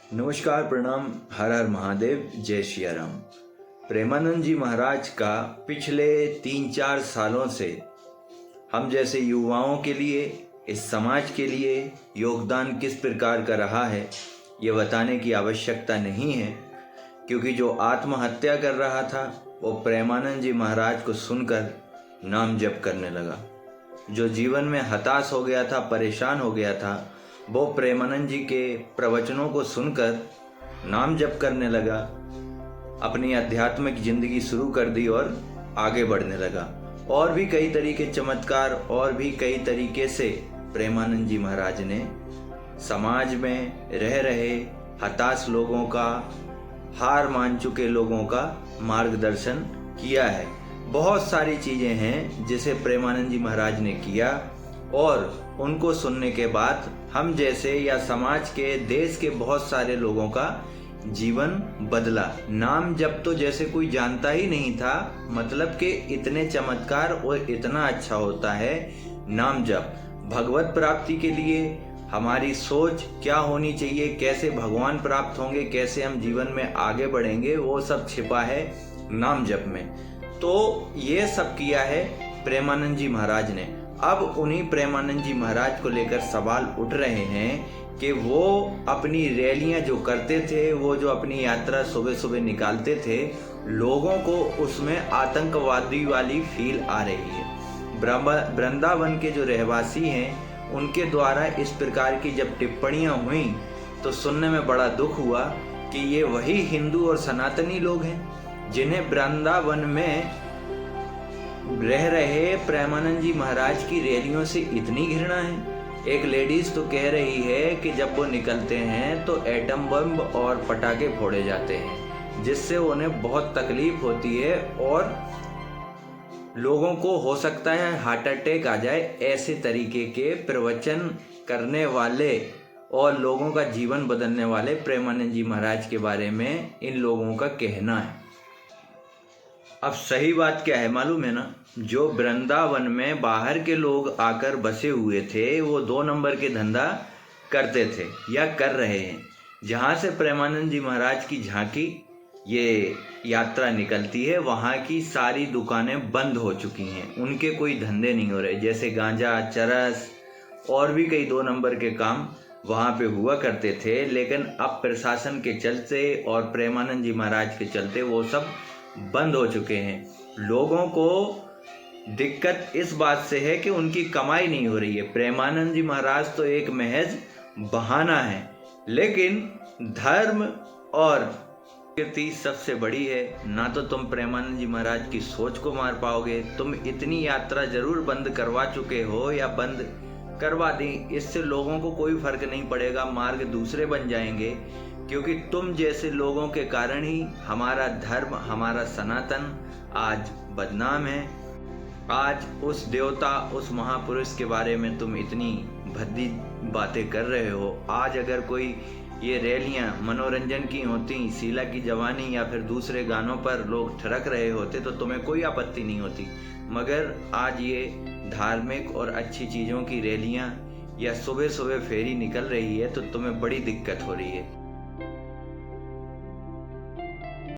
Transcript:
नमस्कार, प्रणाम, हर हर महादेव, जय सिया राम। प्रेमानंद जी महाराज का पिछले 3-4 सालों से हम जैसे युवाओं के लिए, इस समाज के लिए योगदान किस प्रकार का रहा है ये बताने की आवश्यकता नहीं है, क्योंकि जो आत्महत्या कर रहा था वो प्रेमानंद जी महाराज को सुनकर नाम जप करने लगा। जो जीवन में हताश हो गया था, परेशान हो गया था, वो प्रेमानंद जी के प्रवचनों को सुनकर नाम जप करने लगा, अपनी आध्यात्मिक जिंदगी शुरू कर दी और आगे बढ़ने लगा। और भी कई तरीके चमत्कार और भी कई तरीके से प्रेमानंद जी महाराज ने समाज में रह रहे हताश लोगों का, हार मान चुके लोगों का मार्गदर्शन किया है। बहुत सारी चीज़ें हैं जिसे प्रेमानंद जी महाराज ने किया और उनको सुनने के बाद हम जैसे या समाज के, देश के बहुत सारे लोगों का जीवन बदला। नाम जप तो जैसे कोई जानता ही नहीं था, मतलब कि इतने चमत्कार और इतना अच्छा होता है नाम जप। भगवत प्राप्ति के लिए हमारी सोच क्या होनी चाहिए, कैसे भगवान प्राप्त होंगे, कैसे हम जीवन में आगे बढ़ेंगे, वो सब छिपा है नाम जप में। तो ये सब किया है प्रेमानंद जी महाराज ने। अब उन्हीं प्रेमानंद जी महाराज को लेकर सवाल उठ रहे हैं कि वो अपनी रैलियां जो करते थे, वो जो अपनी यात्रा सुबह सुबह निकालते थे, लोगों को उसमें आतंकवादी वाली फील आ रही है। वृंदावन के जो रहवासी हैं उनके द्वारा इस प्रकार की जब टिप्पणियां हुई तो सुनने में बड़ा दुख हुआ कि ये वही हिंदू और सनातनी लोग हैं जिन्हें वृंदावन में रह रहे प्रेमानंद जी महाराज की रैलियों से इतनी घृणा है। एक लेडीज तो कह रही है कि जब वो निकलते हैं तो एटम बम और पटाखे फोड़े जाते हैं, जिससे उन्हें बहुत तकलीफ होती है और लोगों को हो सकता है हार्ट अटैक आ जाए। ऐसे तरीके के प्रवचन करने वाले और लोगों का जीवन बदलने वाले प्रेमानंद जी महाराज के बारे में इन लोगों का कहना है। अब सही बात क्या है मालूम है ना? जो वृंदावन में बाहर के लोग आकर बसे हुए थे वो 2 नंबर के धंधा करते थे या कर रहे हैं। जहाँ से प्रेमानंद जी महाराज की झांकी ये यात्रा निकलती है, वहाँ की सारी दुकानें बंद हो चुकी हैं, उनके कोई धंधे नहीं हो रहे। जैसे गांजा, चरस और भी कई 2 नंबर के काम वहाँ पे हुआ करते थे, लेकिन अब प्रशासन के चलते और प्रेमानंद जी महाराज के चलते वो सब बंद हो चुके हैं। लोगों को दिक्कत इस बात से है कि उनकी कमाई नहीं हो रही है। प्रेमानंद जी महाराज तो एक महज बहाना है, लेकिन धर्म और कीर्ति सबसे बड़ी है। ना तो तुम प्रेमानंद जी महाराज की सोच को मार पाओगे। तुम इतनी यात्रा जरूर बंद करवा चुके हो या बंद करवा दी, इससे लोगों को कोई फर्क नहीं पड़ेगा, मार्ग दूसरे बन जाएंगे, क्योंकि तुम जैसे लोगों के कारण ही हमारा धर्म, हमारा सनातन आज बदनाम है। आज उस देवता, उस महापुरुष के बारे में तुम इतनी भद्दी बातें कर रहे हो। आज अगर कोई ये रैलियां मनोरंजन की होती, शीला की जवानी या फिर दूसरे गानों पर लोग ठरक रहे होते तो तुम्हें कोई आपत्ति नहीं होती, मगर आज ये धार्मिक और अच्छी चीज़ों की रैलियां या सुबह सुबह फेरी निकल रही है तो तुम्हें बड़ी दिक्कत हो रही है।